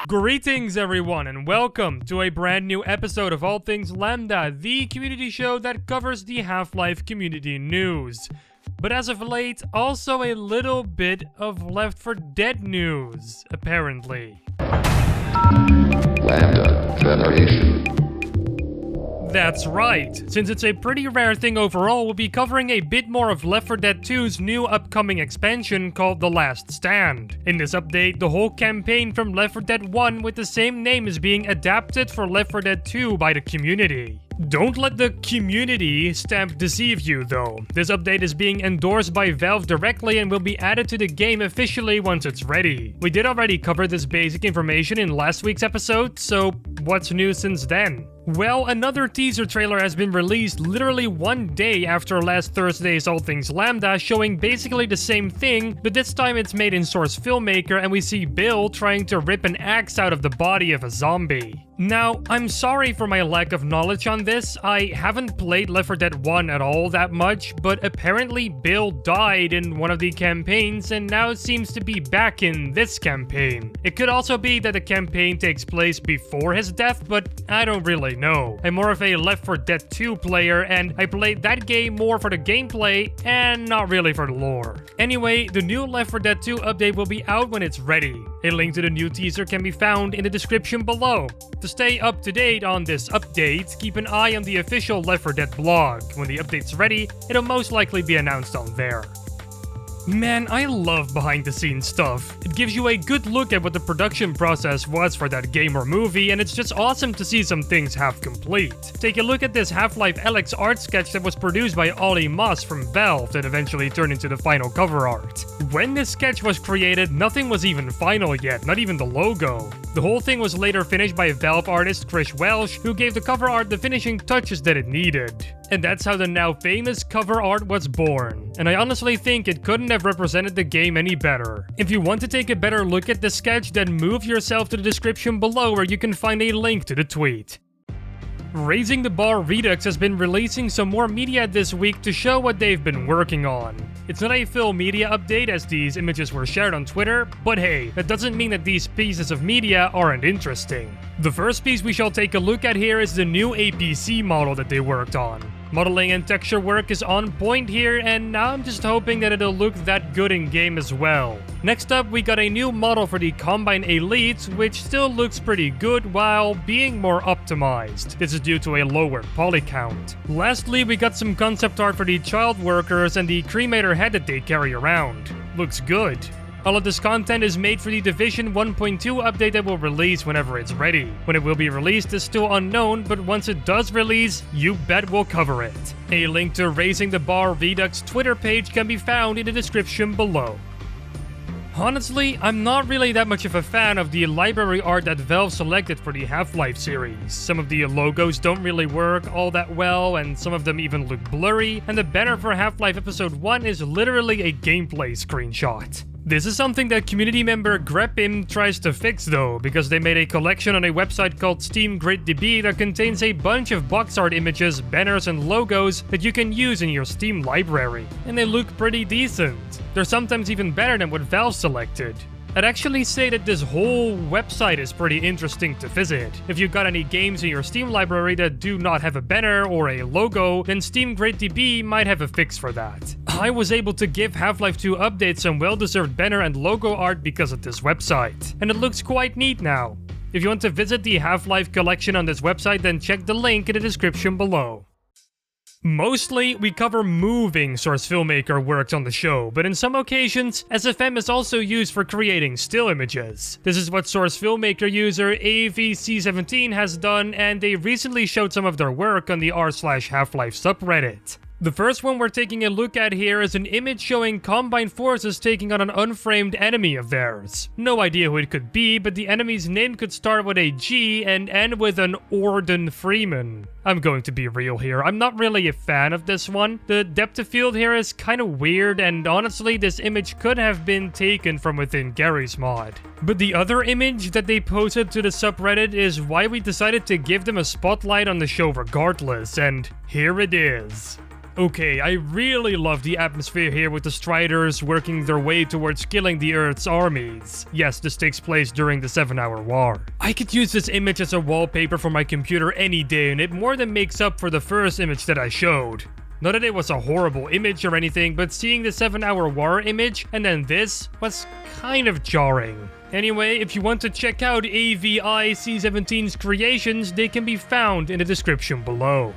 Greetings everyone and welcome to a brand new episode of All Things Lambda, the community show that covers the Half-Life community news. But as of late, also a little bit of Left 4 Dead news, apparently. LambdaGeneration. That's right. Since it's a pretty rare thing overall, we'll be covering a bit more of Left 4 Dead 2's new upcoming expansion called The Last Stand. In this update, the whole campaign from Left 4 Dead 1 with the same name is being adapted for Left 4 Dead 2 by the community. Don't let the community stamp deceive you though. This update is being endorsed by Valve directly and will be added to the game officially once it's ready. We did already cover this basic information in last week's episode, so what's new since then? Well, another teaser trailer has been released literally one day after last Thursday's All Things Lambda, showing basically the same thing, but this time it's made in Source Filmmaker and we see Bill trying to rip an axe out of the body of a zombie. Now, I'm sorry for my lack of knowledge on this. I haven't played Left 4 Dead 1 at all that much, but apparently Bill died in one of the campaigns and now seems to be back in this campaign. It could also be that the campaign takes place before his death, but I don't really know. I'm more of a Left 4 Dead 2 player and I played that game more for the gameplay and not really for the lore. Anyway, the new Left 4 Dead 2 update will be out when it's ready. A link to the new teaser can be found in the description below. To stay up to date on this update, keep an eye on the official Left 4 Dead blog. When the update's ready, it'll most likely be announced on there. Man, I love behind-the-scenes stuff. It gives you a good look at what the production process was for that game or movie, and it's just awesome to see some things half complete. Take a look at this Half-Life Alyx art sketch that was produced by Olly from Valve that eventually turned into the final cover art. When this sketch was created, nothing was even final yet, not even the logo. The whole thing was later finished by Valve artist Chris Welsh, who gave the cover art the finishing touches that it needed. And that's how the now famous cover art was born. And I honestly think it couldn't have represented the game any better. If you want to take a better look at the sketch, then move yourself to the description below where you can find a link to the tweet. Raising the Bar Redux has been releasing some more media this week to show what they've been working on. It's not a full media update as these images were shared on Twitter, but hey, that doesn't mean that these pieces of media aren't interesting. The first piece we shall take a look at here is the new APC model that they worked on. Modeling and texture work is on point here, and now I'm just hoping that it'll look that good in game as well. Next up, we got a new model for the Combine Elite, which still looks pretty good while being more optimized. This is due to a lower poly count. Lastly, we got some concept art for the child workers and the cremator head that they carry around. Looks good. All of this content is made for the Division 1.2 update that will release whenever it's ready. When it will be released is still unknown, but once it does release, you bet we'll cover it. A link to Raising the Bar Redux Twitter page can be found in the description below. Honestly, I'm not really that much of a fan of the library art that Valve selected for the Half-Life series. Some of the logos don't really work all that well, and some of them even look blurry, and the banner for Half-Life Episode 1 is literally a gameplay screenshot. This is something that community member Grepim tries to fix though, because they made a collection on a website called SteamGridDB that contains a bunch of box art images, banners, and logos that you can use in your Steam library. And they look pretty decent. They're sometimes even better than what Valve selected. I'd actually say that this whole website is pretty interesting to visit. If you've got any games in your Steam library that do not have a banner or a logo, then SteamGridDB might have a fix for that. I was able to give Half-Life 2 updates some well-deserved banner and logo art because of this website, and it looks quite neat now. If you want to visit the Half-Life collection on this website, then check the link in the description below. Mostly, we cover moving Source Filmmaker works on the show, but in some occasions, SFM is also used for creating still images. This is what Source Filmmaker user AVC17 has done, and they recently showed some of their work on the r/Half-Life subreddit. The first one we're taking a look at here is an image showing combined forces taking on an unframed enemy of theirs. No idea who it could be, but the enemy's name could start with a G and end with an Orden Freeman. I'm going to be real here, I'm not really a fan of this one. The depth of field here is kind of weird, and honestly this image could have been taken from within Gary's mod. But the other image that they posted to the subreddit is why we decided to give them a spotlight on the show regardless, and here it is. Okay, I really love the atmosphere here with the Striders working their way towards killing the Earth's armies. Yes, this takes place during the 7-hour war. I could use this image as a wallpaper for my computer any day, and it more than makes up for the first image that I showed. Not that it was a horrible image or anything, but seeing the 7-hour war image and then this was kind of jarring. Anyway, if you want to check out AVI C17's creations, they can be found in the description below.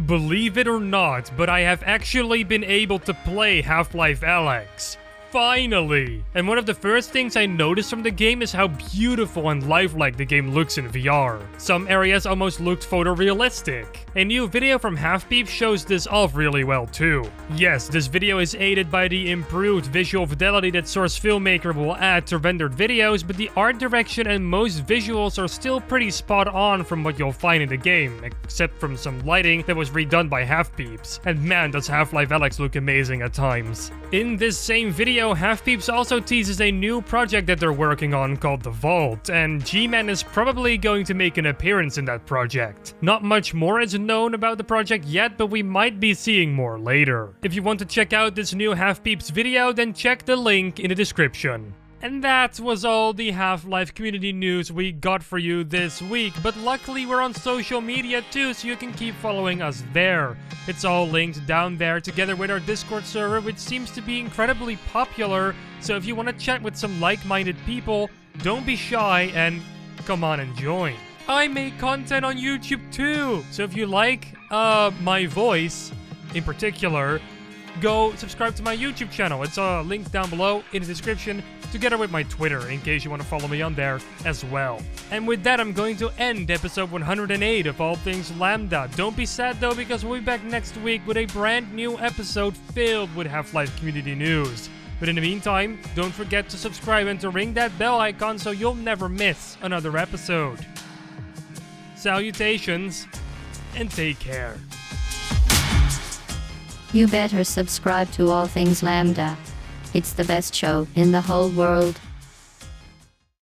Believe it or not, but I have actually been able to play Half-Life Alyx. Finally! And one of the first things I noticed from the game is how beautiful and lifelike the game looks in VR. Some areas almost looked photorealistic. A new video from HalfPeeps shows this off really well too. Yes, this video is aided by the improved visual fidelity that Source Filmmaker will add to rendered videos, but the art direction and most visuals are still pretty spot on from what you'll find in the game, except from some lighting that was redone by HalfPeeps. And man, does Half-Life Alyx look amazing at times. In this same video, HalfPeeps also teases a new project that they're working on called The Vault, and G-Man is probably going to make an appearance in that project. Not much more is known about the project yet, but we might be seeing more later. If you want to check out this new HalfPeeps video, then check the link in the description. And that was all the Half-Life community news we got for you this week, but luckily we're on social media too, so you can keep following us there. It's all linked down there together with our Discord server, which seems to be incredibly popular, so if you want to chat with some like-minded people, don't be shy and come on and join. I make content on YouTube too, so if you like my voice in particular, go subscribe to my YouTube channel. It's linked down below in the description, together with my Twitter, in case you want to follow me on there as well. And with that, I'm going to end episode 108 of All Things Lambda. Don't be sad though, because we'll be back next week with a brand new episode filled with Half-Life community news. But in the meantime, don't forget to subscribe and to ring that bell icon so you'll never miss another episode. Salutations, and take care. You better subscribe to All Things Lambda. It's the best show in the whole world.